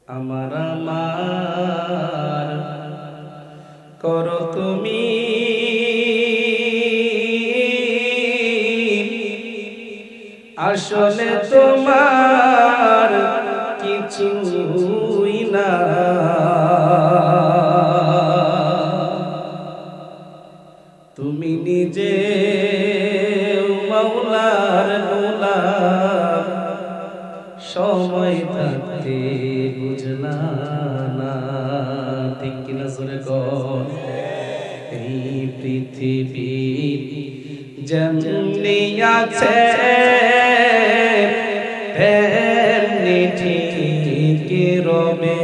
আমার করো তুমি, আসলে তোমার কিছুই না। তুমি নিজে মাওলার গোলাম, সময় থাকতে বুঝলা না। ঠিক কিনা জোরে কর। এই পৃথিবী যেমনি আছে তেমনি ঠিক রবে।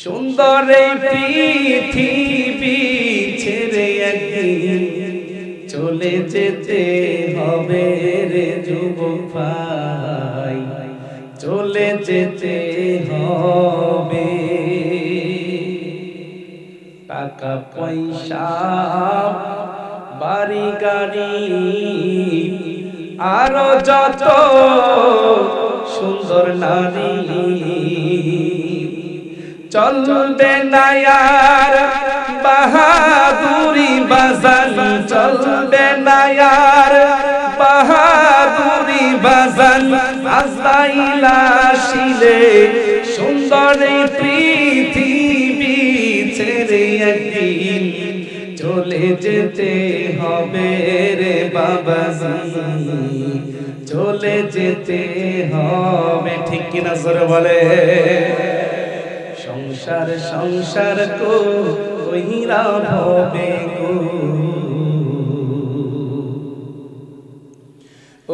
সুন্দর এই পৃথিবী ছেড়ে একদিন চলে যেতে হবে রে যুবক ভাই, চলে যেতে হবে। টাকা পয়সা বাড়ি গাড়ি আরো যত সুন্দর নারী চলবে না আর বাহাদুরি বাজান, চলবে না আর বাহাদুরি বাজান। আজরাইল আসিলে সুন্দর এই পৃথিবী ছেড়ে একদিন চলে যেতে হবে রে বাবাজি, চলে যেতে হবে। ঠিক কিনা জোরে বলে। সংসার সংসার কইরা হবে গো,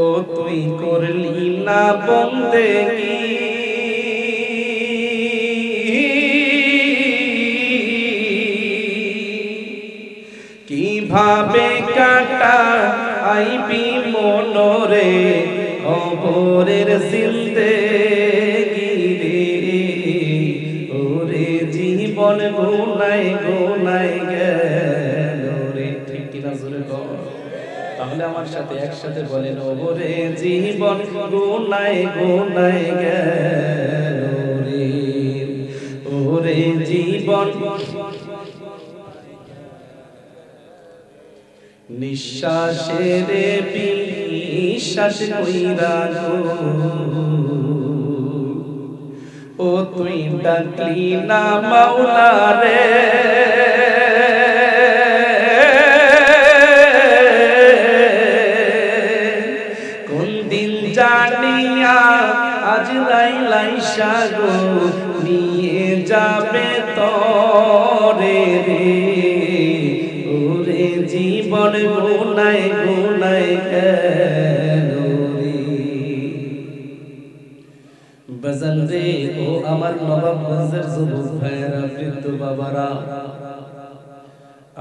ও তুই করলি না বন্দেগি। কিভাবে কাটা আইবি মনরে কবরের জিন্দেগি রে। ওরে জীবন গোনায় গোনায় গেল রে। ঠিক কিনা জোরে বল। তাহলে আমার সাথে একসাথে বলেন, ওরে জীবন গোনায় গোনায় গেল রে। ওরে জীবন নিঃশ্বাসের বিশ্বাস কইরা গো, ও তুই ডাকলি না মাওলা রে। কোন দিন জানিয়া আজরাইল আইসা গো নিয়ে যাবে তরে রে। ওরে জীবন গোনায় গোনায় গেল রে। বাজান রে, ও আমার নবাবগঞ্জের যুবক ভাইয়েরা, বৃদ্ধ বাবারা,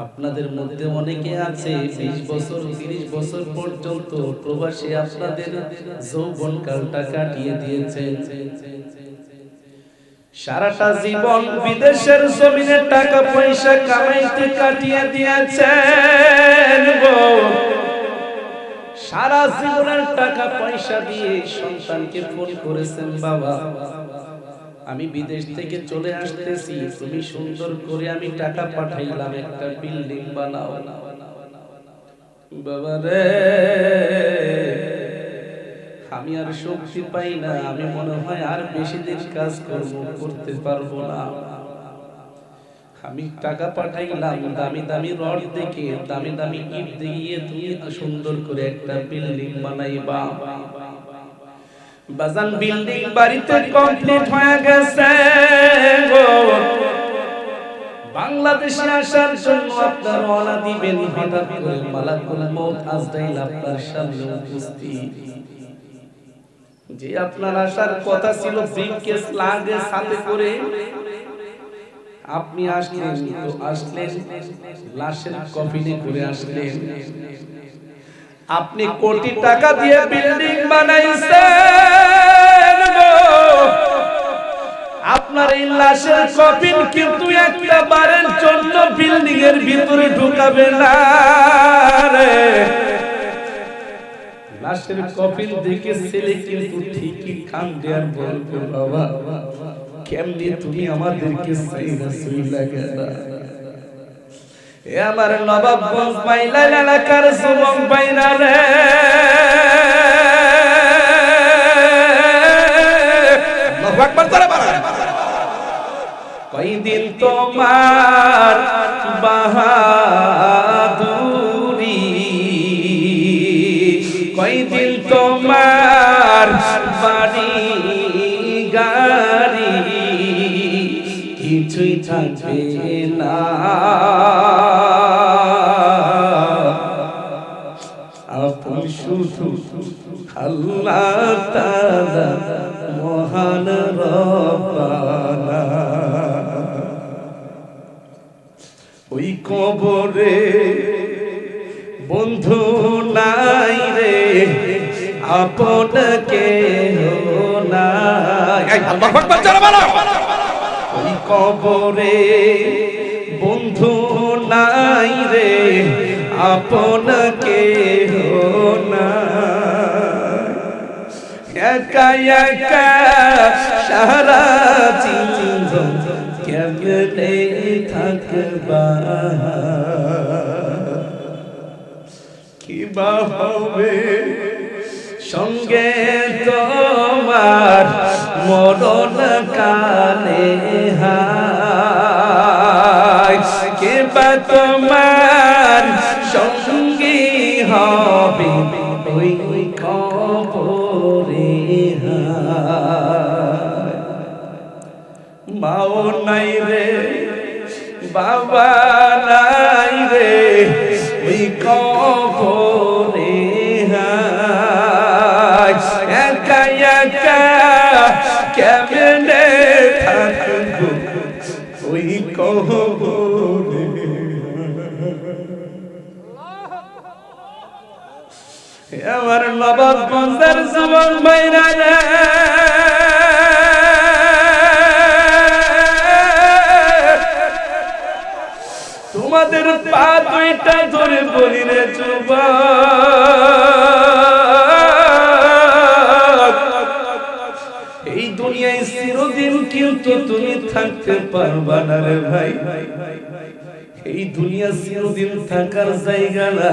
আপনাদের মধ্যে অনেকে আছে 20 বছর 30 বছর পর্যন্ত প্রবাসী আপনাদের যৌবনকালটা কাটিয়ে দিয়েছেন। সারাটা জীবন বিদেশের জমিনে টাকা পয়সা কামাইতে কাটিয়ে দিয়েছেন গো। সারা জীবনের টাকা পয়সা দিয়ে সন্তানকে ফোন করেছেন, বাবা আমি বিদেশ থেকে চলে আসতেছি, তুমি সুন্দর করে আমি টাকা পাঠাইলাম, একটা বিল্ডিং বানাও। বাবা রে, আমি আর শক্তি পাই না, আমি মনে হয় আর বেশি দিন কাজ করতে পারবো না। আমি টাকা পাঠাইলাম, দামি দামি রড দেখে দামি দামি ইট দিয়ে তুমি সুন্দর করে একটা বিল্ডিং বানাইবা। বাজান বিল্ডিং বাড়িতে কমপ্লিট হয়ে গেছে গো। বাংলাদেশে আসার জন্য আপনার রওনা দিবেন, হঠাৎ করে মালাকুল মউত আজরাইল আপনার সামনে উপস্থিত। যে আপনার আসার কথা ছিল ব্রিফকেস লাগে সাথে করে, আপনি আসলেন তো আসলেন লাশের কফিনে করে আসলেন। আপনি কোটি টাকা দিয়ে বিল্ডিং বানাইছেন গো, আপনার এই লাশের কফিন কিন্তু একটা বারের জন্য বিল্ডিং এর ভিতরে ঢুকাবে না রে। লাশের কফিন দেখে ছেলে কিন্তু ঠিকই কান্দে আর বলবে বাবা কেমনে তুমি আমাদেরকে সাইরা সুইলা গেলা। এ আমার নবাবগঞ্জ মাইলা এলাকার যুবক ভাইরা রে, আল্লাহু আকবার তারা বলেন। কয়দিন তোমার বাহাদুরি, কয়দিন তোমার বাড়ি গাড়ি, কিছুই থাকবে না, আপন শুধু আল্লাহ তাআলা মহান রব্বানা। ওই কবরে বন্ধু নাই রে, আপন কেহ নাই। আল্লাহু আকবার জোরে বলো। ওই কবরে বন্ধু নাই রে, আপন কেহ নাই। একা একা সারা জীবন কেমনে থাকবা, কিবা হবে সঙ্গে তোমার মরণ কালে, হায় কিবা তোমার সঙ্গী হবে ওই কবরে, হায় মাও নাই রে বাবা নাই রে, ওই কবরে একা একা কেমনে থাকবো ওই কবরে। আমার নবাবগঞ্জের যুবক ভাইরা রে, তোমাদের পা দুইটা ধরে বলি রে যুবক, এই দুনিয়ায় চিরদিন কিন্তু তুমি থাকতে পারবা না রে ভাই। এই দুনিয়া চিরদিন থাকার জায়গা না,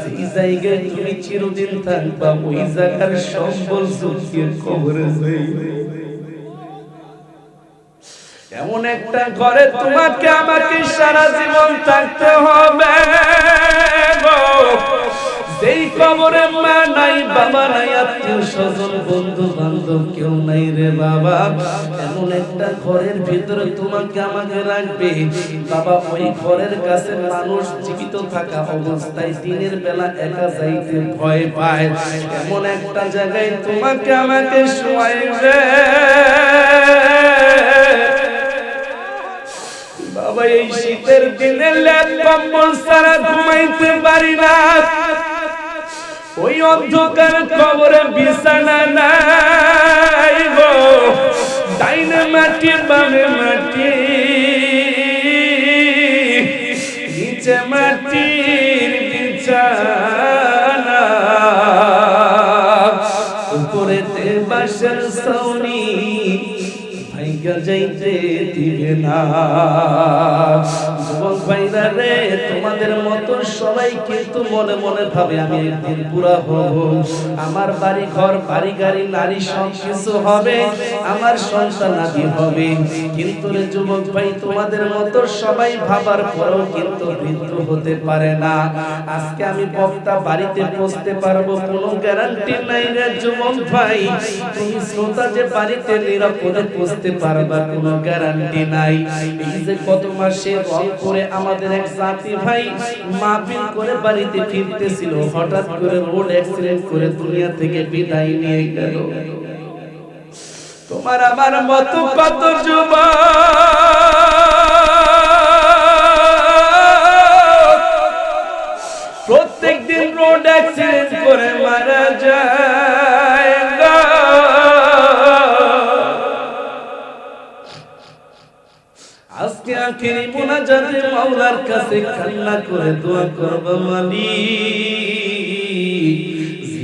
যেই জায়গায় তুমি চিরদিন থাকবা ওই জায়গার সম্বল চুকিয়ে কবরে যাইবে। এমন একটা ঘরে তোমাকে আমাকে সারা জীবন থাকতে হবে গো, যেই কবরে মা নাই বাবা নাই আত্মীয় স্বজন বন্ধু বান্ধব কেউ নাই রে বাবা। এমন একটা ঘরের ভিতরে তোমাকে আমাকে রাখবে বাবা, ওই ঘরের কাছে মানুষ জীবিত থাকা অবস্থায় দিনের বেলা একা যাইতে ভয় পায়। এমন একটা জায়গায় তোমাকে আমাকে শোয়াইবে বাবা, এই শীতের দিনে লেপ কম্বল ছাড়া ঘুমাইতে পারি না। ওই অন্ধকার কবরে বিছানা নাই গো, ডাইনে মাটি বামে মাটি, নিচে মাটির বিছানা, উপরেতে বাঁশের ছাউনি, ভাইগা যাইতে দিবে না। যুবক ভাইরা রে, তোমাদের মতো সবাই কিন্তু মনে মনে ভাবে আমি একদিন বুড়া হব, আমার বাড়ি ঘর বাড়ি গাড়ি নারী সব কিছু হবে, আমার সন্তানাদি হবে। কিন্তু রে যুবক ভাই, তোমাদের মতো সবাই ভাবার পরেও কিন্তু মৃত্যু হতে পারে না। আজকে আমি বক্তা বাড়িতে পৌঁছতে পারবো কোনো গ্যারান্টি নাই রে যুবক ভাই। তুমি শ্রোতা যে বাড়িতে নিরাপদে পৌঁছতে পারবা কোনো গ্যারান্টি নাই। এই যে গত মাসে রংপুরে আমাদের এক সাথী ভাই মাহফিল করে বাড়িতে ফিরতেছিল, হঠাৎ করে রোড অ্যাক্সিডেন্ট করে দুনিয়া থেকে বিদায় নিয়ে গেল। তোমার আমার মতো কত যুবক প্রত্যেকদিন রোড অ্যাক্সিডেন্ট করে মারা যায়। আজকে আখেরি মুনাজাতে মাওলার কাছে কান্না করে দোয়া করব, মালিক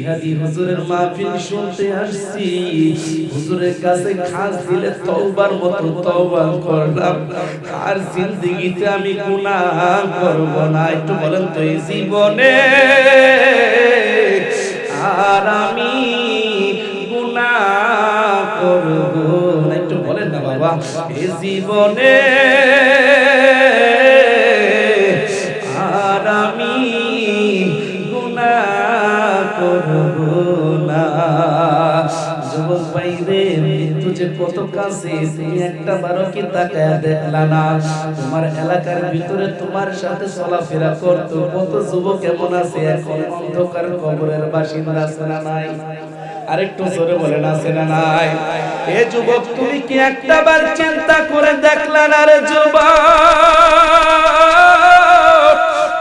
জিহাদি হুজুরের মাহফিল শুনতে আসছি, হুজুরের কাছে খাস দিলে তওবার মতো তওবা করলাম, আর জিন্দেগিতে আমি গুনাহ করব না। একটু বলেন তো, এই জীবনে আর আমি গুনাহ করব না। একটু বলেন না বাবা, এই জীবনে আর আমি গুনাহ করব না। যুবক ভাই রে, মৃত্যু যে কত কাছে, তুমি একটা বারো কি তাকায়া দেখলা না? তোমার এলাকার ভিতরে তোমার সাথে চলাফেরা করতো কত যুবক এমন আছে এখন অন্ধকার কবরের বাসিন্দা, আছে না নাই? আরেকটু জোরে বলেন, আছে না নাই? এ যুবক, তুমি কি একটা বার চিন্তা করে দেখলা না রে যুবক?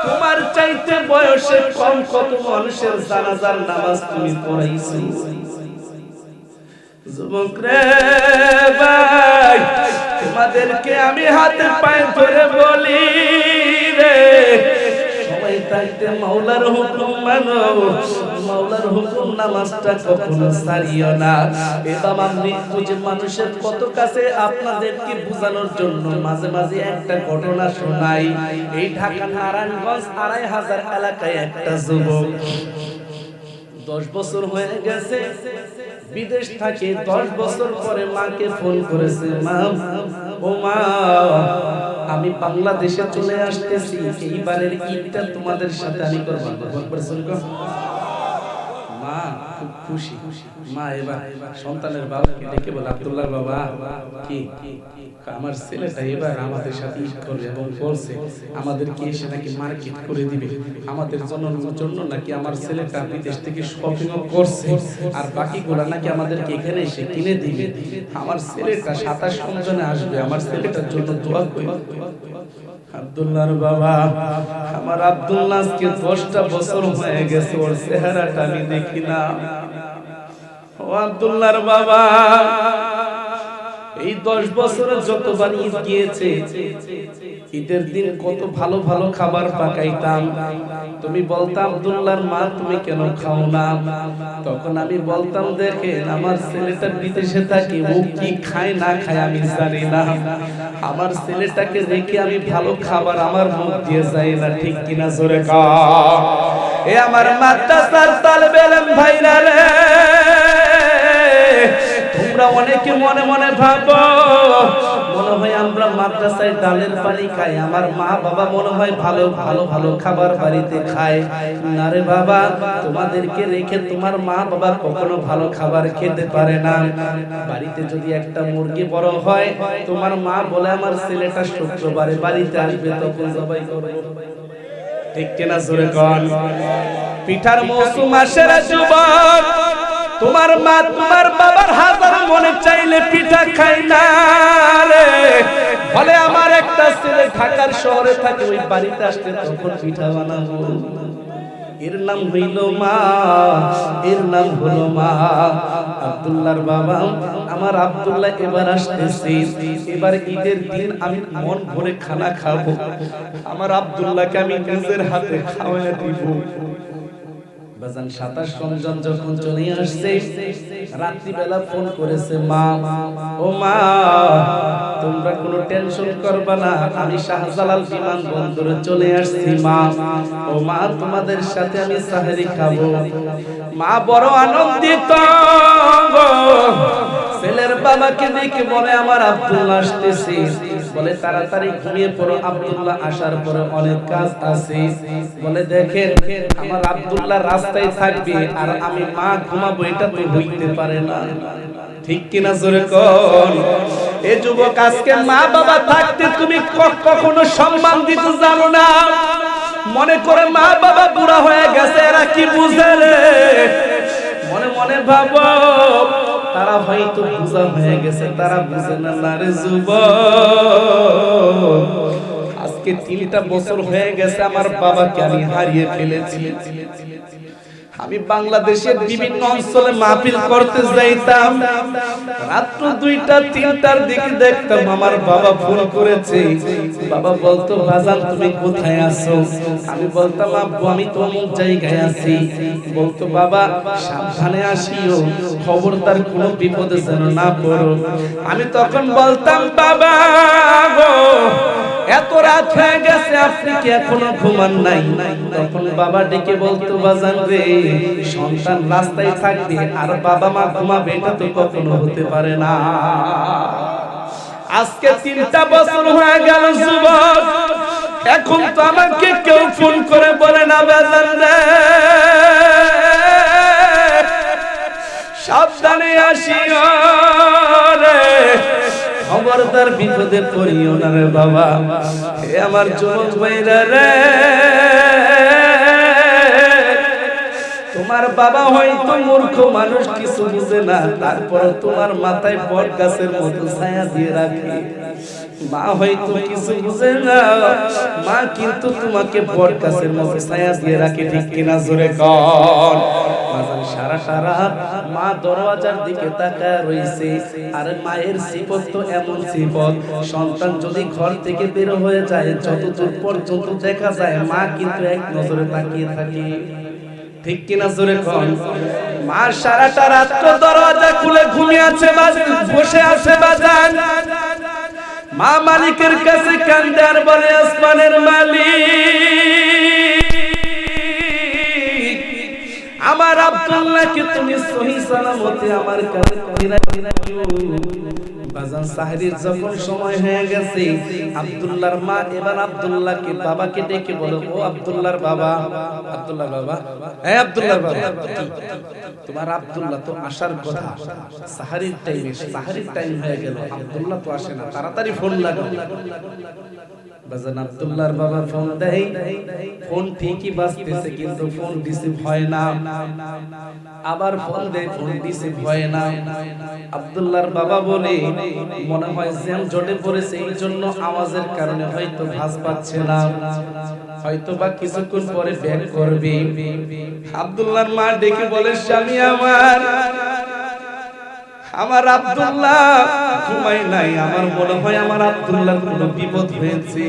তোমার চাইতে বয়সে কম কত মানুষের জানাজার নামাজ তুমি পড়াইছো। যুবক রে ভাই, তোমাদেরকে আমি হাতে পায়ে ধরে বলি রে, সবাই থাকতে মাওলার হুকুম মানো, মাওলার হুকুম নামাজটা কখনো ছাড়িও না। এ বাবা, মৃত্যু যে মানুষের কত কাছে, আপনাদেরকে বোঝানোর জন্য মাঝে মাঝে একটা ঘটনা শোনাই। এই ঢাকা নারায়ণগঞ্জ ২৫০০ এলাকায় একটা যুবক 10 বছর হয়ে গেছে বিদেশ থাকে, 10 বছর পরে মাকে ফোন করেছে, মা ও মা, আমি বাংলাদেশে চলে আসতেছি, এইবারের ঈদটা তোমাদের সাথে আমি করব। মা খুব খুশি। মা এবার সন্তানের বাবাকে ডেকে বলে, আব্দুল্লাহর বাবা, কি আমার ছেলেটা এবার আমাদের সাথে ঈদ করবে এবং বলছে আমাদেরকে এসে নাকি মার্কেট করে দিবে, আমাদের জন্য নাকি আমার ছেলেটা বিদেশ থেকে শপিং করছে, আর বাকিগুলো নাকি আমাদেরকে এখানে এসে কিনে দিবে। আমার ছেলেটা 27 রমজানে আসবে, আমার ছেলেটার জন্য দোয়া করি। আব্দুল্লাহর বাবা, আমার আব্দুল্লাহ আজকে 10টা বছর হয়ে গেছে, ওর চেহারাটা আমি দেখি না। ও আব্দুল্লাহর বাবা, এই 10 বছরে যতবার ঈদ গিয়েছে, ঈদের দিন কত ভালো ভালো খাবার পাকাইতাম। তুমি বলতাম, আব্দুল্লাহর মা তুমি কেন খাও না? তখন আমি বলতাম, দেখেন আমার ছেলেটা বিদেশে থাকে, ও কি খায় না খায় আমি জানি না, আমার ছেলেটাকে রেখে আমি ভালো খাবার আমার মুখ দিয়ে যাই না, ঠিক কিনা? জোরে কা এ আমার মাদ্রাসার তালেবে ইলম ভাইরা রে, তোমরা অনেকে মনে মনে ভাবো মনে হয় আমরা মাদ্রাসায় ডালের পানি খাই, আমার মা বাবা মনে হয় ভালো ভালো ভালো খাবার বাড়িতে খায়। না রে বাবা, তোমাদেরকে রেখে তোমার মা বাবা কখনো ভালো খাবার খেতে পারে না। বাড়িতে যদি একটা মুরগি বড় হয়, তোমার মা বলে আমার ছেলেটা শুক্রবারে বাড়িতে আসবে, তখন জবাই করবে, ঠিক কিনা? জোরে কোন। পিঠার মৌসুম আসে রে যুবক, তোমার মা তোমার বাবার হাজার মনে চাইলে পিঠা খাই না রে, বলে আমার একটা ছেলে ঢাকার শহরে থাকে, ওই বাড়িতে আসলে তখন পিঠা বানাবো। এর নাম হইল মা, এর নাম হলো মা। আব্দুল্লাহর বাবা, আমার আব্দুল্লাহ এবার আসতেছে, এবার ঈদের দিন আমি মন ভরে খানা খাবো, আমার আব্দুল্লাহকে আমি নিজের হাতে খাওয়াইয়া দিব। বাজান 27 রমজান যখন চলে আসছে, রাত্রি বেলা ফোন করেছে, মা ও মা, তোমরা কোনো টেনশন করবা না, আমি শাহজালাল বিমানবন্দরে চলে আসছি মা। ও মা, তোমাদের সাথে আমি সাহরি খাবো। মা বড় আনন্দিত, ছেলের বাবাকে দেখে বলে, আমার আব্দুল্লাহ আসতেছে, বলে তাড়াতাড়ি ঘুমিয়ে পড়ো, আব্দুল্লাহ আসার পরে অনেক কাজ আছে। বলে দেখেন, আমার আব্দুল্লাহ রাস্তায় থাকবে আর আমি মা ঘুমাবো, এটা তো হইতে পারে না, ঠিক কিনা? জোরে কোন। এ যুবক, আজকে মা বাবা থাকতে তুমি কখনো সম্মান দিতে জানো না, মনে করে মা বাবা বুড়া হয়ে গেছে, এরা কি বুঝে রে? মনে মনে ভাবো তারা হয়তো বুঝা হয়ে গেছে, তারা বুঝে না। না রে যুবক, আজকে 3টা বছর হয়ে গেছে আমার বাবাকে আমি হারিয়ে ফেলেছি, আমি বাংলাদেশের বিভিন্ন অঞ্চলে মাহফিল করতে যাইতাম, রাত্র 2টা 3টার দিকে দেখতাম আমার বাবা ফোন করেছে। বাবা বলতো বাজান তুমি কোথায় আছো? আমি বলতাম আব্বু আমি তো অমুক জায়গায় আছি। বলতো বাবা সাবধানে আসিও, খবরদার কোনো বিপদে যেন না পড়ো। আমি তখন বলতাম বাবা গো এত রাত হয়ে গেছে আপনি কি এখনো ঘুমান নাই? তখন বাবা ডেকে বলতো বাজান রে সন্তান রাস্তায় থাকবে আর বাবা মা ঘুমাবে এটা তো কখনো হতে পারে না। আজকে 3টা বছর হয়ে গেল যুবক, এখন তো আমাকে কেউ ফোন করে বলে না বাজান রে সাবধানে আসিও রে, খবরদার বিপদে পড়িও না রে বাবা। হে আমার যুবক ভাইরা রে, তোমার বাবা হয়তো মূর্খ মানুষ, কিছু বুঝে না, তারপর তোমার মাথায় বট গাছের মতো ছায়া দিয়ে রাখে। মা হয়তো কিছু বুঝে না, মা কিন্তু তোমাকে বট গাছের মতো ছায়া দিয়ে রাখে, ঠিক কিনা জোরে কর। সারাটা রাত মা দরওয়াজার দিকে তাকায় রইছে। আর মায়ের সিফত তো এমন সিফত, সন্তান যদি ঘর থেকে বের হয়ে যায় যতদূর পর্যন্ত দেখা যায় মা কিন্তু এক নজরে তাকিয়ে থাকে, ঠিক কিনা জোরে কর। মা সারাটা রাত দরওয়াজা খুলে ঘুমিয়ে আছে, বসে আছে বাজান। মা মালিকের কাছে কান্দে আর বলে আসমানের মালিক আমার আব্দুল্লাহকে তুমি সহি সালামতে আমার কাছে ফিরাইয়া দিও। বাজান সাহরির যখন সময় হয়ে গেছে, আব্দুল্লাহর মা এবার আব্দুল্লাহকে বাবাকে ডেকে বলে ও আব্দুল্লাহর বাবা, আব্দুল্লাহর বাবা, এই আব্দুল্লাহর বাবা তোমার আব্দুল্লাহ তো আসার কথা, সাহরির টাইম হয়ে গেল, আব্দুল্লাহ তো আসে না, তাড়াতাড়ি ফোন লাগাও। বাজান আব্দুল্লাহর বাবা ফোন দেয়, ফোন ঠিকই বাজতেছে কিন্তু ফোন রিসিভ হয় না। আবার ফোন দেয়, ফোন রিসিভ হয় না। আব্দুল্লাহর বাবা বলে মনে হয় জ্যাম জটে পড়েছে, এই জন্য আওয়াজের কারণে হয়তো ভাঁজ পাচ্ছে না, হয়তো বা কিছুক্ষণ পরে ব্যাক করবে। আব্দুল্লাহর মা ডেকে বলে স্বামী আমার আব্দুল্লাহ ঘুমায় নাই, আমার মনে হয় আমার আব্দুল্লাহর কোনো বিপদ হয়েছে।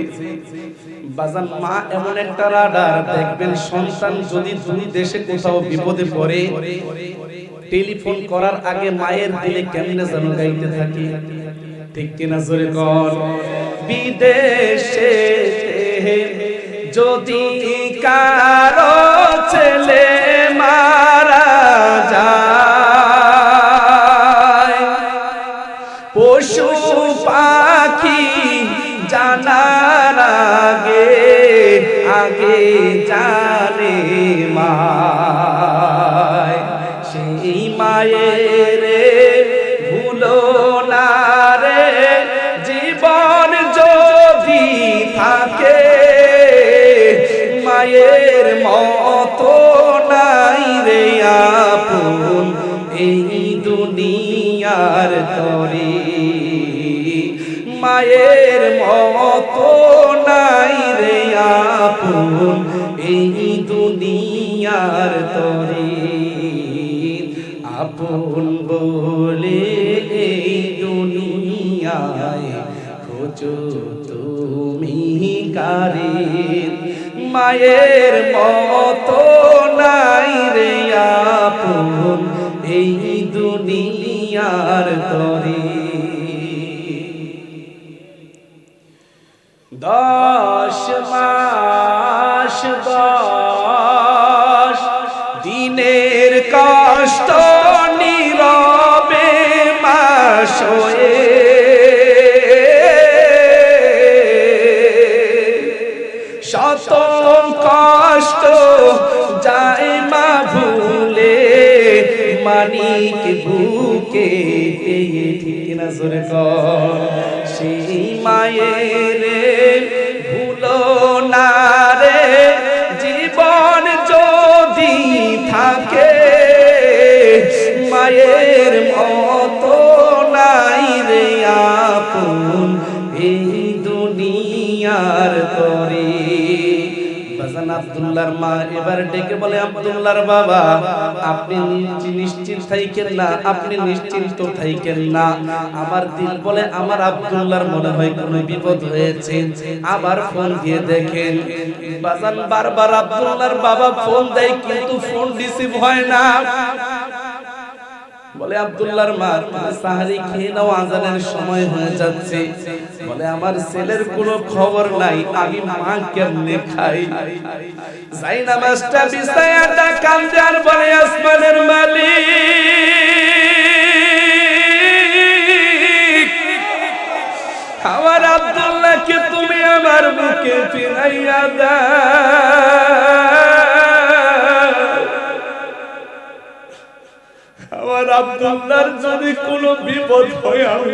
বাজান মা এমন একটা রাডার, দেখবেন সন্তান যদি দুই দেশে কোথাও বিপদে পড়ে টেলিফোন করার আগে মায়ের দিলে কেমনে যেন গাইতে থাকে, ঠিক কিনা জোরে কর। বিদেশে যদি কারো ছেলে মারা যায়, পশু পাখি জানার আগে জানে মায়, সেই মায়ের ভুলো না রে, জীবন যদি থাকে মায়ের মতো নাই রে আপন এই দুনিয়ার তরে, মায়ের মতো নাই রে আপন এই দুনিয়ার তরে, আপন বলে এই দুনিয়ায় খোঁজো তুমি কারে, মায়ের মতো নাই রে আপন এই দুনিয়ার তরে। 10 মাস 10 দিনের কষ্ট নীরবে মাস হয়ে, শত কষ্ট যায় মা ভুলে মানিক বুকে, ঠিক না জোরে কর। সেই মায়ের ভুলো না রে, জীবন যদি থাকে মায়ের মতো নাই রে আপন এই দুনিয়ার তরে। বাজান আব্দুল্লাহর মা এবার ডেকে বলে, আব্দুল্লাহর বাবা আপনি নিশ্চিত থাকেন না, আপনি নিশ্চিন্ত থাকেন না। আমার দিল বলে আমার আব্দুল্লাহর মনে হয় কোনো বিপদ হয়েছে। আবার ফোন দিয়ে দেখেন বাজান, বারবার আব্দুল্লাহর বাবা ফোন দেয় কিন্তু ফোন রিসিভ হয় না। বলে আব্দুল্লাহর মা সাহারি খেয়ে নাও, আজানের সময় হয়ে যাচ্ছে। বলে আমার ছেলের কোনো খবর নাই, আমি মা কেমনে খাই? যাই নামাজটা বিছায়াটা কান্দে আর বলে, আসমানের মালিক আমার আব্দুল্লাহকে তুমি আমার বুকে ফিরাইয়া দাও। আমার আব্দুল্লাহর যদি কোনো বিপদ হয় আমি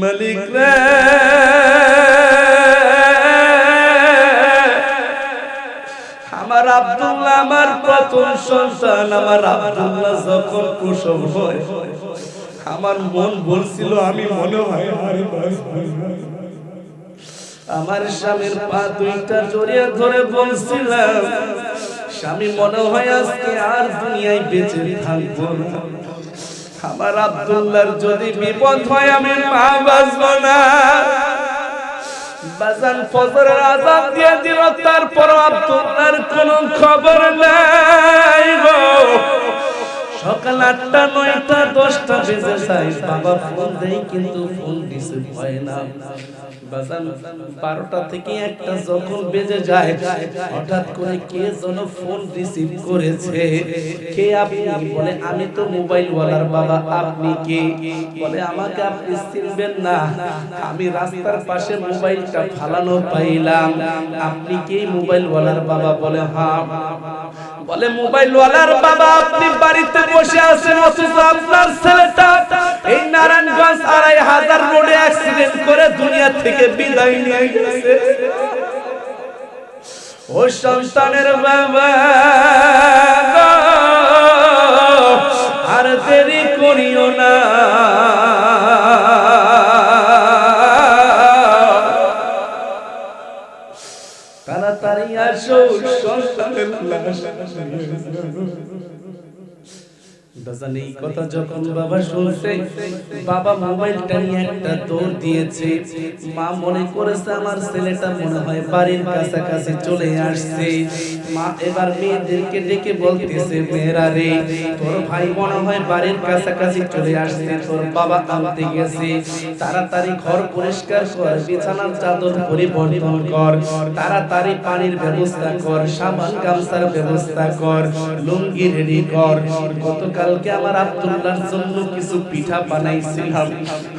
মালিক রে, আমার আব্দুল্লাহ আমার প্রথম সন্তান, আমার আব্দুল্লাহ যখন প্রসব হয় আমার মন বলছিল আমি মনে হয় আর আমার স্বামীর পা দুইটা জড়িয়ে ধরে বলছিলাম, স্বামী মনে হয় আজকে আর দুনিয়ায় বেঁচে থাকবো না। আমার আব্দুল্লাহর যদি বিপদ হয় আমি মা বাঁচবো না। বাজান ফজরের আযান দিয়ে দিল, তারপর আব্দুল্লাহর কোনো খবর নাই গো। সকাল 8টা 9টা 10টা বেজে যায়, বাবা ফোন দেয় কিন্তু ফোন রিসিভ হয় না। বাজান 12টা থেকে 1টা যখন বেজে যায়, হঠাৎ করে কে যেন ফোন রিসিভ করেছে। কে আপনি? বলে আমি তো মোবাইল ওয়ালার বাবা। আপনি কে? বলে আমাকে আপনি চিনবেন না, আমি রাস্তার পাশে মোবাইলটা ফালানো পাইলাম। আপনি কে মোবাইল ওয়ালার বাবা? বলে হ্যাঁ। বলে মোবাইল ওয়ালার বাবা আপনি বাড়িতে বসে আছেন, অথচ আপনার ছেলেটা এই নারায়ণগঞ্জ 2500 রোডে অ্যাক্সিডেন্ট করে দুনিয়া থেকে বিদায় নিয়ে গেছে। ও সন্তানের বাবা আর দেরি করিও না, তাড়াতাড়ি আসো, সন্তানের লাশ। বাজান এই কথা যখন বাবা শুনছে, বাবা মোবাইলটা নিয়ে একটা দৌড় দিয়েছে। মা মনে করেছে আমার ছেলেটা মনে হয় বাড়ির কাছাকাছি চলে আসছে। মা এবার মেয়েদেরকে ডেকে বলতেছে, মেয়েরা রে, তোর ভাই মনে হয় বাড়ির কাছাকাছি চলে আসছে, তোর বাবা আনতে গেছে। তাড়াতাড়ি ঘর পরিষ্কার কর, বিছানার চাদর পরিবর্তন কর, তাড়াতাড়ি পানির ব্যবস্থা কর, সাবান গামছার ব্যবস্থা কর, লুঙ্গি রেডি কর। গতকালকে আমার আব্দুল্লাহর জন্য কিছু পিঠা বানাইছিলাম,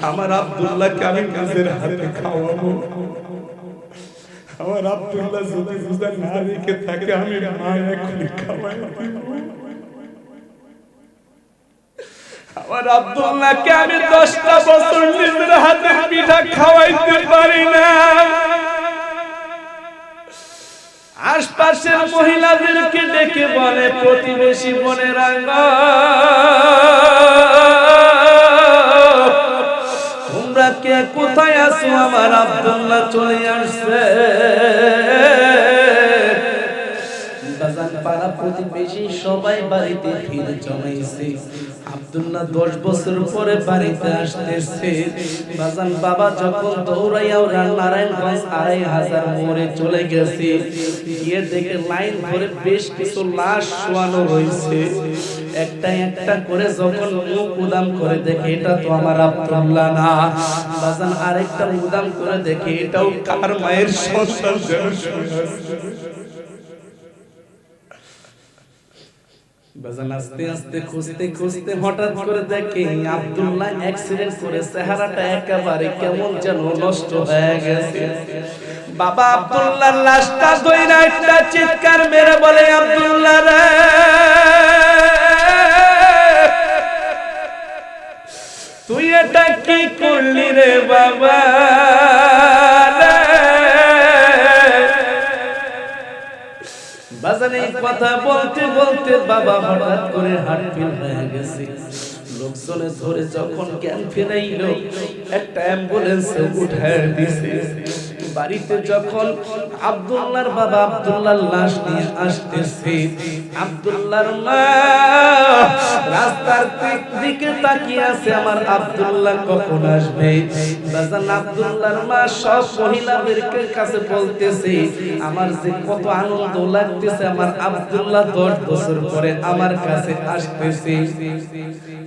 আমার আব্দুল্লাহকে আমি নিজের হাতে খাওয়াবো। আমার আব্দুল্লাহ যদি রোজা না রেখে থাকে আমি মা এখনই খাওয়াই দিব। আমার আব্দুল্লাহকে আমি 10টা বছর নিজের হাতে পিঠা খাওয়াইতে পারি না। আশপাশের মহিলাদেরকে ডেকে বলে, প্রতিবেশী বোনেরা তোমরা কে কোথায় আছো? আমার আব্দুল্লাহ চলে আসছে। পাড়া প্রতিবেশী সবাই বাড়িতে ভিড় জমাইছে। আব্দুল্লাহ 10 বছর পরে বাড়িতে আসতেছে। বাজান বাবা যখন দৌড়াইয়া নারায়ণগঞ্জ 2500 মোড়ে চলে গেছে, গিয়ে দেখে লাইন ধরে বেশ কিছু লাশ শোয়ানো রয়েছে। একটা একটা করে যখন মুখ উদাম করে দেখে এটা তো আমার আব্দুল্লাহ না। বাজান আরেকটা উদাম করে দেখে এটাও কার মায়ের সন্তান। বাজান আস্তে আস্তে খুঁজতে খুঁজতে হঠাৎ করে দেখে আব্দুল্লাহ অ্যাক্সিডেন্ট করে চেহারাটা একেবারে কেমন যেন নষ্ট হয়ে গেছে। বাবা আব্দুল্লাহর লাশটা ধইরা একটা চিৎকার মেরে বলে, আব্দুল্লাহ রে, তুই এটা কি করলি রে বাবা? বাজান এই কথা বলতে বলতে বাবা হঠাৎ করে হার্ট ফেল হয়ে গেছে। লোকজনে ধরে যখন জ্ঞান ফেরাইলো একটা অ্যাম্বুলেন্স উঠায় দিছে। বাড়িতে যখন আব্দুল্লাহর বাবা আব্দুল্লাহর লাশ নিয়ে আসতেছে, আব্দুল্লাহর মা রাস্তার দিকে তাকিয়ে আছে, আমার আব্দুল্লাহ কখন আসবে। বাজান আব্দুল্লাহর মা সব মহিলাদেরকে কাছে বলতেছে আমার যে কত আনন্দ লাগতেছে, আমার আব্দুল্লাহ 10 বছর পরে আমার কাছে আসতেছে।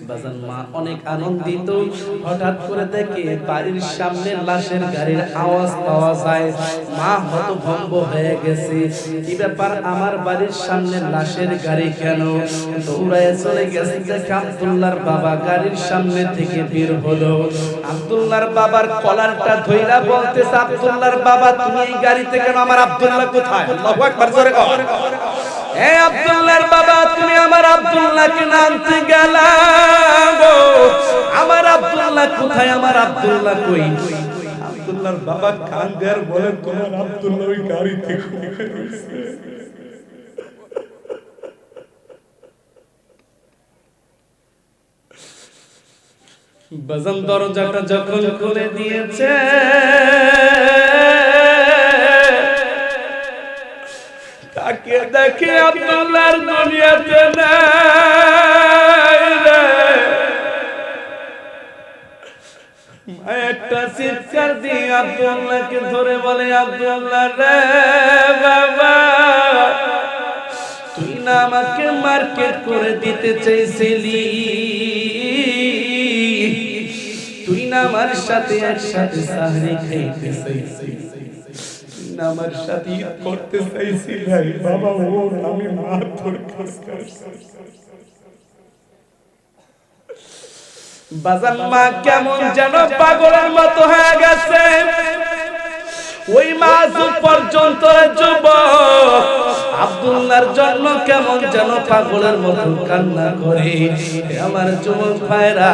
বাজান মা অনেক আনন্দিত। হঠাৎ করে দেখে বাড়ির সামনে লাশের গাড়ির আওয়াজ পাওয়া যায়। মা হতভম্ব হয়ে গেছে, কি ব্যাপার আমার বাড়ির সামনে লাশের গাড়ি কেন? দৌড়ায় চলে গেছে, দেখে আব্দুল্লাহর বাবা গাড়ির সামনে থেকে বের হলো। আব্দুল্লাহর বাবার কলারটা ধইরা বলতেছে, আব্দুল্লাহর বাবা তুমি এই গাড়িতে কেন? আমার আব্দুল্লাহ কোথায়? আল্লাহু আকবার, জোরে কও। হে আব্দুল্লাহর বাবা তুমি আমার আব্দুল্লাহকে আনতে গেলা গো, আমার আব্দুল্লাহ কোথায়? আমার আব্দুল্লাহ কই? আব্দুল্লাহর বাবা কান্দে আর বলে তোমার আব্দুল্লাহ ওই গাড়িতে ঘুরছে। বাজান দরজাটা যখন খুলে দিয়েছে, তাকে দেখে আব্দুল্লাহর দুনিয়াতে নাই রে। মা একটা চিৎকার দিয়ে আব্দুল্লাহকে ধরে বলে, আব্দুল্লাহ রে বাবা, তুই না আমাকে মার্কেট করে দিতে চাইছিলি, তুই না আমার সাথে একসাথে সাহরি খাইতে চাইছিলি, আমার সাথে ঈদ করতে চাইছি ভাই বাবা, ও আমি মার তোর কাছে। বাজান মা কেমন যেন পাগলের মতো হয়ে গেছে। ওই মাস পর্যন্ত যুবক আব্দুল্লাহর জন্য কেমন যেন পাগলের মতো কান্না করে। আমার যুবক ভাইরা,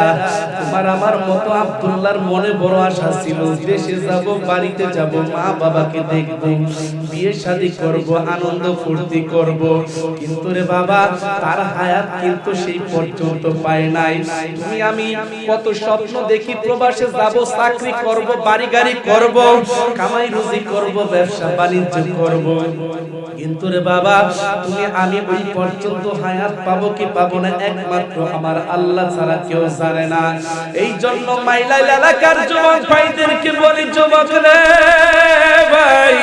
তোমার আমার মতো আব্দুল্লাহর মনে বড় আশা ছিল, দেশে যাব, বাড়িতে যাব, মা বাবাকে দেখব, বিয়ে শাদী করব, আনন্দ ফুর্তি করব। কিন্তু রে বাবা, তার হায়াত কিন্তু সেই পর্যন্ত পায় নাই। তুমি আমি কত স্বপ্ন দেখি, প্রবাসে যাব, চাকরি করব, বাড়ি গাড়ি করব, কামাই রুজি করব, ব্যবসা বাণিজ্য করব। কিন্তু রে বাবা, তুমি আমি ওই পর্যন্ত হায়াত পাবো কি পাবো না একমাত্র আমার আল্লাহ ছাড়া কেউ জানে না। এই জন্য মাইলাইল এলাকার যুবক ভাইদেরকে বলি, যুবক রে ভাই,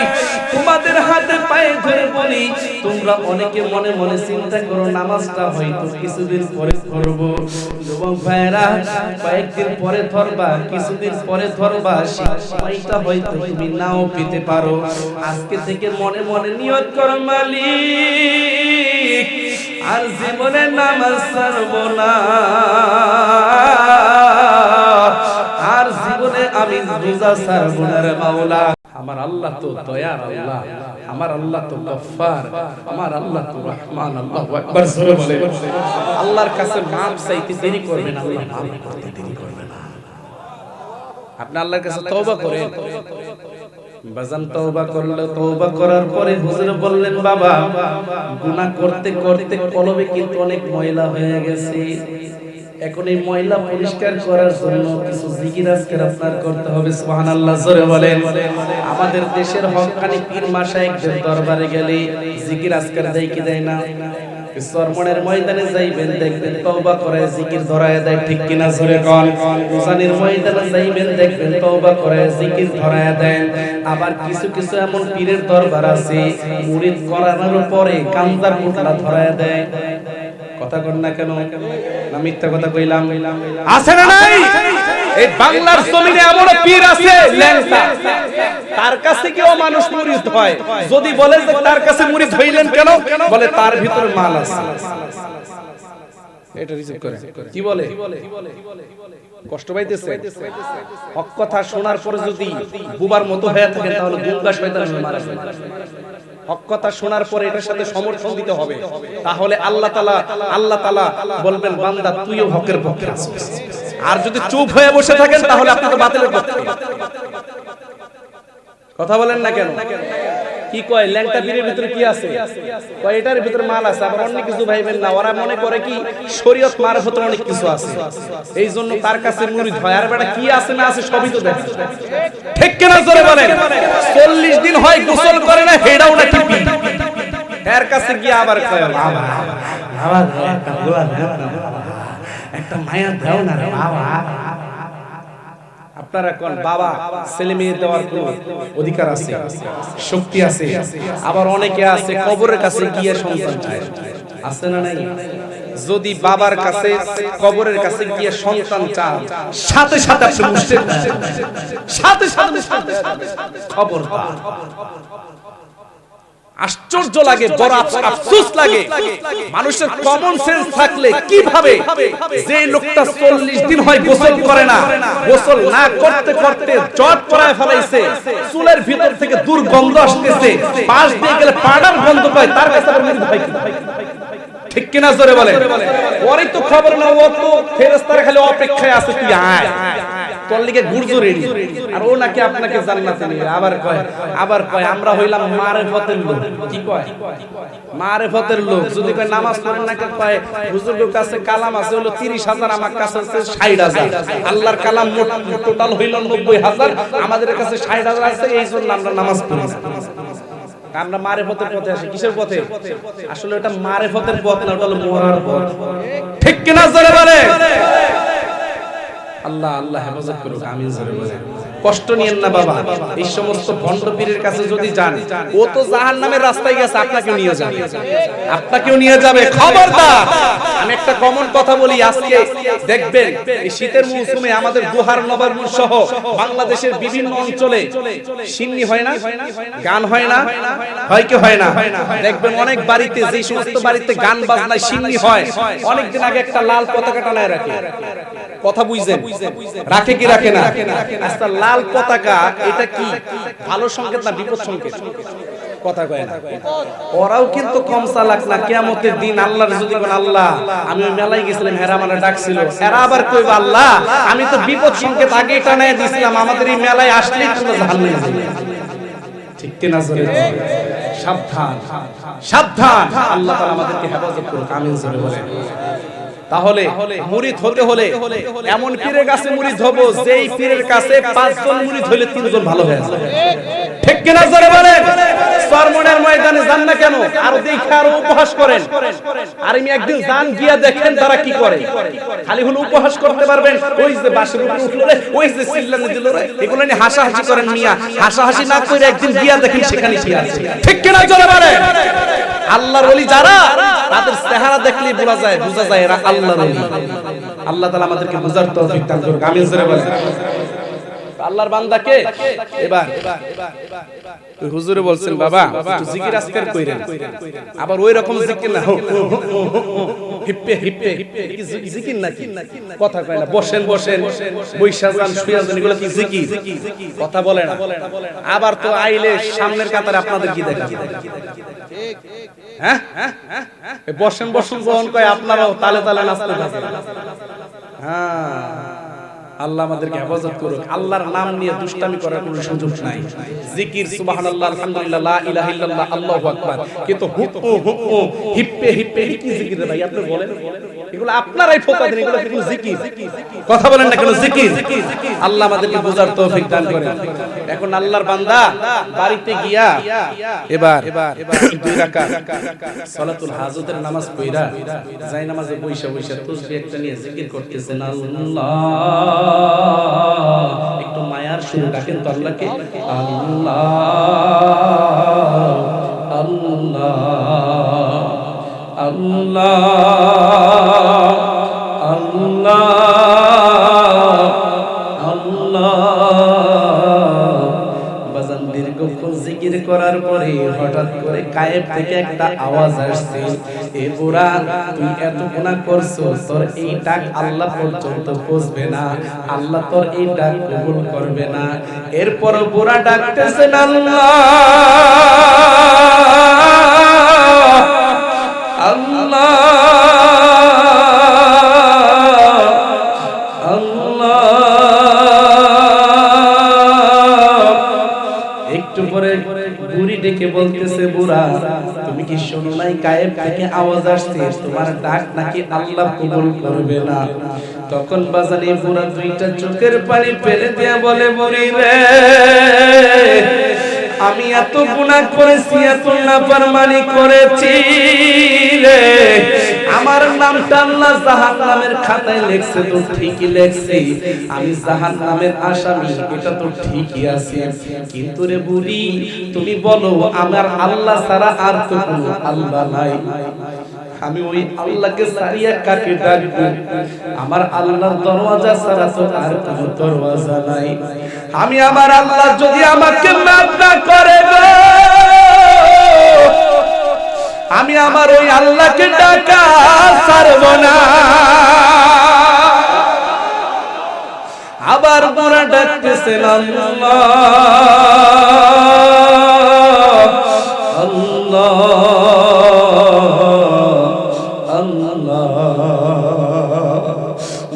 তোমাদের হাতে পায়ে ধরে বলি, তোমরা অনেকে মনে মনে চিন্তা করো নামাজটা হয়তো কিছুদিন পরে করব। যুবক ভাইরা, কয়েকদিন পরে ধরবা, কিছুদিন পরে ধরবা, সেই সময়টা হয়তো তুমি নাও পেতে পারো। আজকে থেকে মনে মনে নিয়ত করো, মালিক আর জীবনে নামাজ ছাড়বো না, আর জীবনে আমি রোজা ছাড়বো না রে মাওলা। আমার আল্লাহ তো দয়ার আল্লাহ, আমার আল্লাহ তো গফফার, আমার আল্লাহ তো রহমান। আল্লাহু আকবার, জোরে বলে। আল্লাহর কাছে মাপ চাইতে দেরি করবেন, আল্লাহ মাফ করতে দেরি করবে না। আপনি আল্লাহর কাছে তওবা করেন। বাজান তওবা করলে, তওবা করার পরে হুজুর বললেন, বাবা গুনাহ করতে করতে কলবে কিন্তু অনেক ময়লা হয়ে গেছে, এখন এই ময়লা পরিষ্কার করার জন্য কিছু জিকির আজকার আপনার করতে হবে। সুবহানাল্লাহ, জোরে বলেন। আমাদের দেশের হক্কানি পীর মাশায়েখদের দরবারে গেলে জিকির আজকার দেয় কি দেয় না? সরমনের ময়দানে যাইবেন, দেখবেন তওবা করে জিকির ধরায় দেয়, ঠিক কিনা জোরে কোন? উজানির ময়দানে যাইবেন, দেখবেন তওবা করে জিকির ধরায় দেন। আবার কিছু কিছু এমন পীরের দরবার আছে, মুরিদ করানোর পরে কান্দার মুটলা ধরায় দেয়। কথা কন না কেন? না মিথ্যা কথা কইলাম? আছে না নাই? এই বাংলার জমিনে এমন পীর আছে ল্যাংসা, তার কাছে কি ও মানুষ মুরিদ হয়? যদি বলে যে তার কাছে মুরিদ হইলেন কেন, বলে তার ভিতরে মাল আছে। এটা রিসিভ করে কি বলে? কষ্ট পাইতেছে? হক কথা শোনার পরে যদি বুবার মতো হয়ে থাকেন, তাহলে গুঙ্গা শয়তান মারা যাবে। হক কথা শোনার পরে এটার সাথে সমর্থন দিতে হবে, তাহলে আল্লাহ তাআলা বলবেন, বান্দা তুইও হকের পক্ষে আছিস। আর যদি চুপ হয়ে বসে থাকেন, তাহলে আপনি তো বাতিলের পক্ষে। কথা বলেন না কেন? কি কয় ল্যাংটা পীরের ভিতরে কি আছে, কয় এটার ভিতরে মাল আছে। আবার অন্য কিছু ভাইবেন না, ওরা মনে করে কি শরীয়ত মারফত অনেক কিছু আছে, এই জন্য তার কাছে মুরিদ হয়। আর বেটা কি আছে না আছে সবই তো দেখে, ঠিক কিনা জোরে বলেন। 40 দিন হয় গোসল করে না, হেডাও না টিপি, এর কাছে গিয়ে আবার কয় বাবা একটা মায়া দাও না রে বাবা। আপনারা কোন বাবা ছেলে মেয়ে দেওয়ার কোনো অধিকার আছে, শক্তি আছে? আবার অনেকে আছে কবরের কাছে গিয়ে সন্তান চায়, আছে না নাই? যদি বাবার কাছে কবরের কাছে গিয়ে সন্তান চান, সাথে সাথে আপনি মুশরিক, সাথে সাথে খবর। আশ্চর্য লাগে, বড় আফসোস লাগে। মানুষের কমন সেন্স থাকলে কিভাবে যে লোকটা 40 দিন হয় গোসল করে না, গোসল না করতে করতে জট পড়ায় ফেলাইছে, চুলের ভিতর থেকে দুর্গন্ধ আসতেছে, পাশ দিয়ে গেলে পাড়ার গন্ধ পায়, তার কাছে আবার মুরিদ হয় কি? ঠিক কিনা জোরে বলে? ওরই তো খবর না, ও তো ফেরেশতারা খালি অপেক্ষায় আছে তুই আয়, তোর লিগে গুরজো রেডি, আর ও নাকি আপনাকে জান্নাতে নিবে। আবার কয় আমরা হইলাম মারেফতের লোক। কি কয়? মারেফতের লোক। যদি কয় নামাজ পড়েন না, কয় হুজুরের কাছে কালাম আছে হলো 30,000, আমার কাছে আছে 60,000। আল্লাহর কালাম টোটাল হইল 90,000, আমাদের কাছে 60,000 আছে, এই জন্য আমরা নামাজ পড়ি না। আমরা মারেফতের পথে আসি। কিসের পথে? আসলে ওটা মারেফতের পথ না, ওটা হলো মরার পথ। ঠিক কিনা জোরে বলে? আল্লাহ আল্লাহ হেফাজত করুক, আমিন জোরে বলে। কষ্ট নিয়েন না বাবা, এই সমস্ত ভণ্ড পীরের কাছে যদি যান, ও তো জাহান্নামের রাস্তায় গেছে, আপনাকেও নিয়ে যাবে, আপনাকেও নিয়ে যাবে, খবরদার। আমি একটা কমন কথা বলি, আজকে দেখবেন এই শীতের মৌসুমে আমাদের দোহার নবাবপুর সহ বাংলাদেশের বিভিন্ন অঞ্চলে সিন্নি হয় না, গান হয় না, হয় কি হয় না? দেখবেন অনেক বাড়িতে, যে সমস্ত বাড়িতে গান বাজনায় সিন্নি হয়, অনেকদিন আগে একটা লাল পতাকা টানায় রাখে। কথা বুঝছেন? রাখে কি রাখে না? আচ্ছা, লাল পতাকা এটা কি ভালো সংকেত না বিপদ সংকেত? কথা কয় না। ওরাও কিন্তু কম চালাক না। কিয়ামতের দিন আল্লাহর যদি কোন আল্লাহ আমি ওই মেলায় গেছিলাম, হেরা মানে ডাকছিল, এরা আবার কইবা আল্লাহ আমি তো বিপদ সংকেত আগে টানায় দিছিলাম, আমাদের এই মেলায় আসলেই তোমরা জাহান্নামে যাবে। ঠিক কি না জোরে? সাবধান সাবধান, আল্লাহ তাআলা আমাদেরকে হেফাজত করুক, আমিন জোরে বলেন। তাহলে মুরিদ হতে হলে এমন পীরের কাছে মুরিদ হব, যেই পীরের কাছে 5 জন মুরিদ হইলে 3 জন ভালো হয়ে যাবে। ঠিক কিনা জোরে বলেন? সরমনের ময়দানে যান না কেন? আর দেখে আর উপহাস করেন। আর আমি একদিন যান গিয়া দেখেন তারা কি করে। খালি হলো উপহাস করতে পারবেন, ওই যে বাসের উপরে উঠলো রে, ওই যে চিল্লানি দিল রে, এগুলো নিয়ে হাসাহাসি করেন মিয়া। হাসাহাসি না করে একদিন গিয়া দেখেন সেখানে কি আছে। ঠিক কিনা জোরে বলেন? আল্লাহর ওলি যারা, তাদের চেহারা দেখলেই বোঝা যায় এরা আল্লাহর ওলি। আল্লাহ তাআলা আমাদেরকে বুঝার তৌফিক দান করুক, আমিন জোরে বলেন। আল্লাহর বান্দাকে এবার ওই হুজুরে বলছেন বাবা একটু জিকির আজকার কইরেন, আবার ওই রকম জিকির না হিপ্পে হিপ্পে কি জিকির নাকি? কথা কয় না। বসেন বৈশা যান, শুয়া যান, এগুলো কি জিকির? কথা বলে না। আবার তো আইলে সামনের কাতারে আপনাদের কি দেখা? ঠিক হ্যাঁ, বসেন বহন কয় আপনারাও তালে তালে নাচতে থাকেন। হ্যাঁ, আল্লাহ আমাদেরকে হেফাজত করুক। আল্লাহর নাম নিয়ে দুষ্টামি করার কোনো সুযোগ নাই। জিকির সুবহানাল্লাহ, আলহামদুলিল্লাহ, লা ইলাহা ইল্লাল্লাহ, আল্লাহু আকবার। কিন্তু হিপ্পে কি জিকির রে ভাই? আপনি বলেন, এগুলো আপনারাই ফতোয়া দেন, এগুলো কি জিকির? কথা বলেন না কেন? জিকির। আল্লাহ আমাদেরকে বুঝার তৌফিক দান করেন। এখন আল্লাহর বান্দা বাড়িতে গিয়া এবার 2 রাকাত সালাতুল হাজতের নামাজ পড়া, যাই নামাজে বৈশা তাসবিহ একটা নিয়ে জিকির করতেছেন। আল্লাহ, একটু মায়ার সুরে ডাকেন তো আল্লাহকে। আল্লাহ আল্লাহ আল্লাহ আল্লাহ আল্লাহ। বাজান দীর্ঘক্ষণ জিকির করার পরে হঠাৎ করে গায়েব থেকে একটা আওয়াজ আসছে, এ বুড়া তুই এত গুনাহ করছো, তোর এই ডাক আল্লাহ পর্যন্ত পৌঁছবে না, আল্লাহ তোর এই ডাক কবুল করবে না। এরপর বুড়া ডাকতেছেন আল্লাহ আল্লাহ আল্লাহ। একটু পরে বুড়ি ডেকে বল তুমি কি শোনো নাই গায়েব থেকে আওয়াজ আসছে তোমার ডাক নাকি আল্লাহ কবুল করবে না। তখন বাজারে বুড়া দুইটা চোখের পানি ফেলে দিয়া বলে বুড়ি রে আমি এত গুনাহ করেছি এত নাফরমানি করেছি রে, আমার নামটা আল্লাহ জাহান্নামের খাতায় লিখছে তো ঠিকই লিখছে, আমি জাহান্নামের আসামি এটা তো ঠিকই আছে, কিন্তু রে বুড়ি তুমি বলো আমার আল্লাহ ছাড়া আর তো কোনো আল্লাহ নাই, আমি ওই আল্লাহকে সারিয়া কাকে ডাকবো, আমার আল্লাহর দরওয়াজা ছাড়া তো আর কোনো দরওয়াজা নাই, আমি আমার আল্লাহ যদি আমাকে মাফ না করে গো আমি আমার ওই আল্লাহকে ডাকা ছাড়ব না। আবার বুড়া ডাকতেছেন আল্লাহ আল্লাহ আল্লাহ।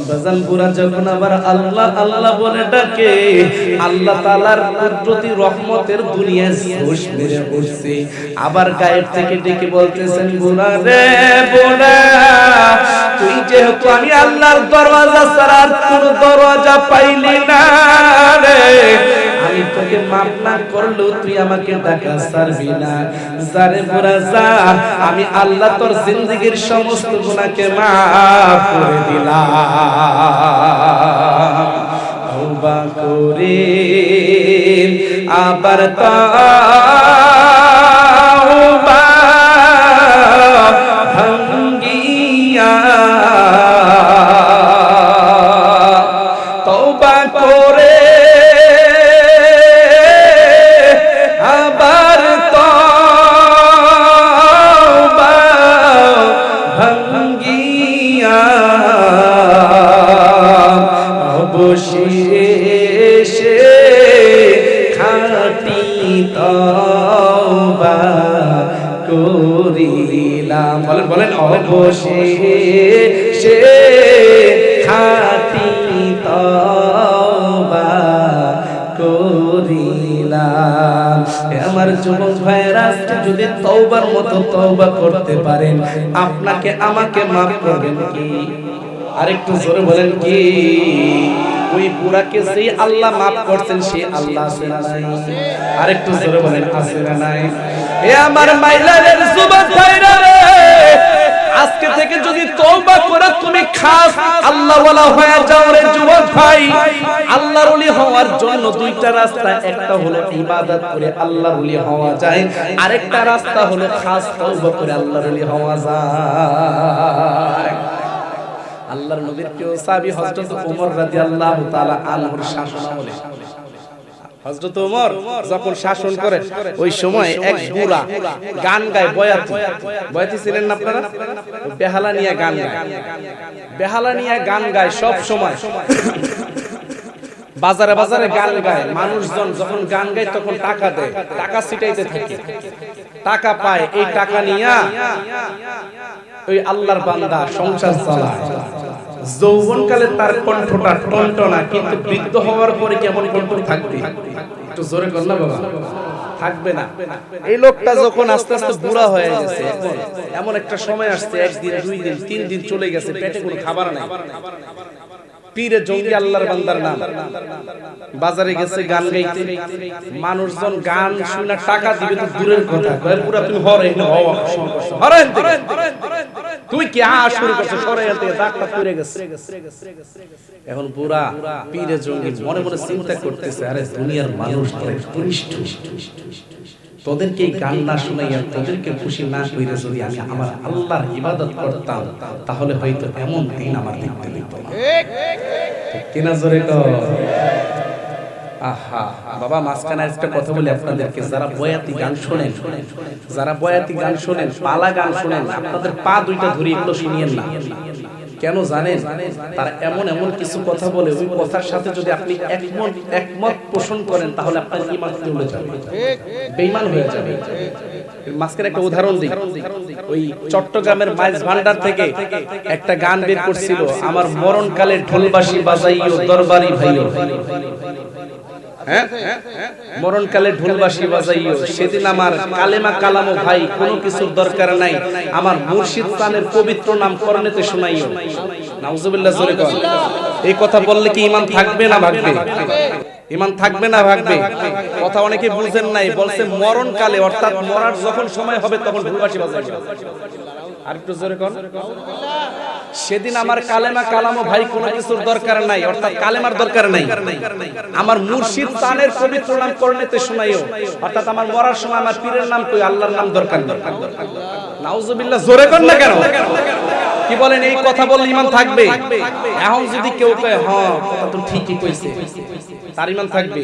বাজান বুড়া যখন আবার আল্লাহ আল্লাহ বলে ডাকে আল্লাহ তাআলার কুদরতি রহমতের দুনিয়ায় জোশ মেরে পড়ছে। আবার গায়েব থেকে ডেকে বলতেছেন বুড়া রে বুড়া তুই যেহেতু আমি আল্লাহর দরওয়াজা ছাড়া আর কোনো দরওয়াজা পাইলি না রে, আমি তোকে মাফ না করলেও তুই আমাকে ডাকা ছাড়বি না, যারে বুড়া যা আমি আল্লাহ তোর জিন্দেগীর সমস্ত গুনাহকে মাফ করে দিলাম, তওবা করে আবার তওবা ভাঙ্গিয়া তওবা করে আবার তওবা ভাঙ্গিয়া অবশেষে খাঁটি তওবা করিলাম, বলেন বলেন অবশেষে খাঁটি তওবা করিলাম। আমার যুবক ভাইরা আজকে যদি তওবার মতো তওবা করতে পারেন আপনাকে আমাকে মাফ করবেন কি? আরেকটু জোরে বলেন কি? ওই বুড়াকে সেই আল্লাহ মাফ করতেন সেই আল্লাহ আছে না নাই? আরেকটু জোরে বলেন আছে না নাই? এ আমার মাইলারের যুবক ভাইরা রে আজকে থেকে যদি তওবা করে তুমি খাস আল্লাহ ওয়ালা হয়ে যাও রে যুবক ভাই, আল্লাহর ওলি হওয়ার জন্য দুইটা রাস্তা, একটা হলো ইবাদত করে আল্লাহর ওলি হওয়া যায়, আরেকটা রাস্তা হলো খাস তওবা করে আল্লাহর ওলি হওয়া যায়। আল্লাহর নবীর প্রিয় সাহাবী হযরত ওমর রাদিয়াল্লাহু তাআলা আনহুর শাসনামলে হযরত ওমর যখন শাসন করেন ওই সময় এক বুড়া গান গায়, বয়াতি ছিলেন না আপনারা? বেহালা নিয়ে গান গায়, বেহালা নিয়ে গান গায় সব সময়, বাজারে বাজারে গান গায়, মানুষজন যখন গান গায় তখন টাকা দেয়, টাকা ছিটাইতে থাকে, টাকা পায়, এই টাকা নিয়ে ওই আল্লাহর বান্দা সংসার চালায়। যৌবনকালে তার কণ্ঠটা টনটনা, কিন্তু বৃদ্ধ হওয়ার পরে কেমন কণ্ঠ থাকবে? একটু জোরে কর না বাবা, থাকবে না। এই লোকটা যখন আস্তে আস্তে বুড়া হয়ে গেছে, এমন একটা সময় আসছে, একদিন দুই দিন তিন দিন চলে গেছে, পেটে কোনো খাবার নাই, পীরে জঙ্গি আল্লাহর বান্দার নাম, বাজারে গেছে গান গাইতে, মানুষজন গান শুনে টাকা দিবে তো দূরের কথা, পুরা তুমি হরে হরেন তুই কি শুরু করছো, সরে এতে দাগটা পড়ে গেছে। এখন পুরা পীরে জঙ্গি মনে মনে চিন্তা করতেছে, আরে দুনিয়ার মানুষ তো দুষ্ট, তোদেরকে গান না শুনাইয়া তোদেরকে খুশি না কইরা যদি আমি আমার আল্লাহর ইবাদত করতাম তাহলে হয়তো এমন দিন আমার দেখতে দিত না। ঠিক কিনা জোরে কর। আহা বাবা, মাঝখানে একটা কথা বলি আপনাদেরকে, যারা বয়াতি গান শোনেন, যারা বয়াতি গান শোনেন, পালা গান শোনেন, আপনাদের পা দুইটা ধরে এগুলো শুনিয়েন না। কেন জানেন? তারা এমন এমন কিছু কথা বলে, ওই কথার সাথে যদি আপনি একমত পোষণ করেন তাহলে আপনার ঈমান চলে যাবে, বেঈমান হয়ে যাবে। মাঝখানে একটা উদাহরণ দিই, ওই চট্টগ্রামের মাইজ ভান্ডার থেকে একটা গান বের করছিল, আমার মরণকালে ঢোলবাঁশি বাজাইও দরবারি ভাইও, হ্যাঁ মরণকালে ঢোলবাঁশি বাজাইও সেদিন আমার কালেমা কালামো ভাই কোনো কিছুর দরকার নাই আমার মুর্শিদ প্রাণের পবিত্র নাম করণেতে শোনাইও নাউজুবিল্লাহ জোরে কর এই কথা বললে কি ঈমান থাকবে না ভাগবে ঈমান থাকবে না ভাগবে কথা অনেকে বুঝেন নাই বলছে মরণকালে অর্থাৎ মরার যখন সময় হবে তখন ঢোলবাঁশি বাজাইও আরেকটু জোরে কর সেদিন আমার কালেমা কালামো ভাই কোনো কিছুর দরকার নাই অর্থাৎ কালেমার দরকার নাই আমার মুর্শিদ প্রাণের পবিত্র নাম করণেতে শোনাইও অর্থাৎ আমার মরার সময় আমার পীরের নাম কই আল্লাহর নাম দরকার নাউজুবিল্লাহ জোরে কর না কেন কি বলেন এই কথা বললে ঈমান থাকবে এখন যদি কেউ কয় হ্যাঁ কথা তো ঠিকই কইছে তার ঈমান থাকবে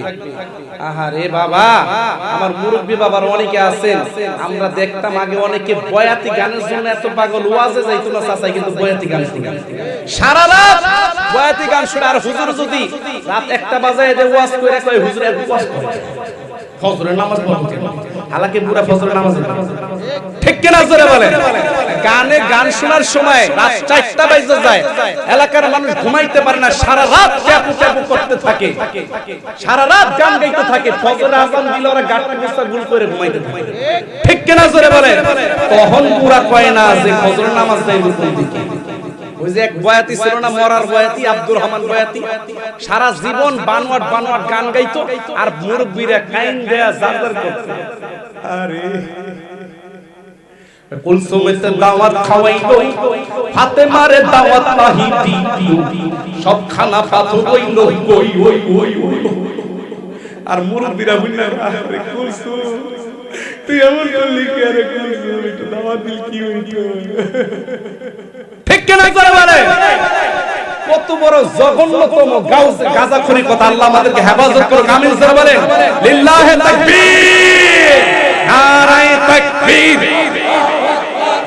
আহারে বাবা আমার মুরব্বি বাবার অনেকে আছেন আমরা দেখতাম আগে অনেকে বয়াতি গানের জন্য এত পাগল ওয়াজে যাইতো না চাচাই কিন্তু বয়াতি গান শুনে সারা রাত বয়াতি গান শুনে আর হুজুর যদি রাত 1টা বাজায় যে ওয়াজ কইরা কয় হুজুর এক ওয়াজ করে ফজরের নামাজ পড়তে হালাকে পুরা ফজরের নামাজ ঠিক কি না জোরে বলে গানে গান শোনার সময় রাত 4টা বাজে যায় এলাকার মানুষ ঘুমাইতে পারে না সারা রাত ক্যাপু ক্যাপু করতে থাকে সারা রাত গান গাইতে থাকে ফজরের আযান দিলে ওরা গাটটা গুছা গুল করে ঘুমাইতে থাকে ঠিক কি না জোরে বলে তখন পুরা কয় না যে ফজরের নামাজ যাইব কোন দিকে ওই যে এক বয়াতি ছিল না মরার বয়াতি আব্দুর রহমান বয়াতি সারা জীবন বানোয়াট বানোয়াট গান গাইতো আর মুরব্বিরা কাইন দেয়া জারদার করত আরে কুলসুমেতে দাওয়াত খাওয়াইলো ফাতেমারে দাওয়াত নাহি দিও সব খানা পাথর হইল কই ওই ওই ওই আর মুরব্বিরা বললেন আরে কুলসুম তুই এমন করলি কি আরে কুলসুম একটু দাওয়াত দিল কি হইতো ঠিক কেন করে বলে কত বড় জঘন্যতম গাজাখুরি কথা আল্লাহ আমাদেরকে হেফাজত করুক আমিন স্যার বলেন লিল্লাহি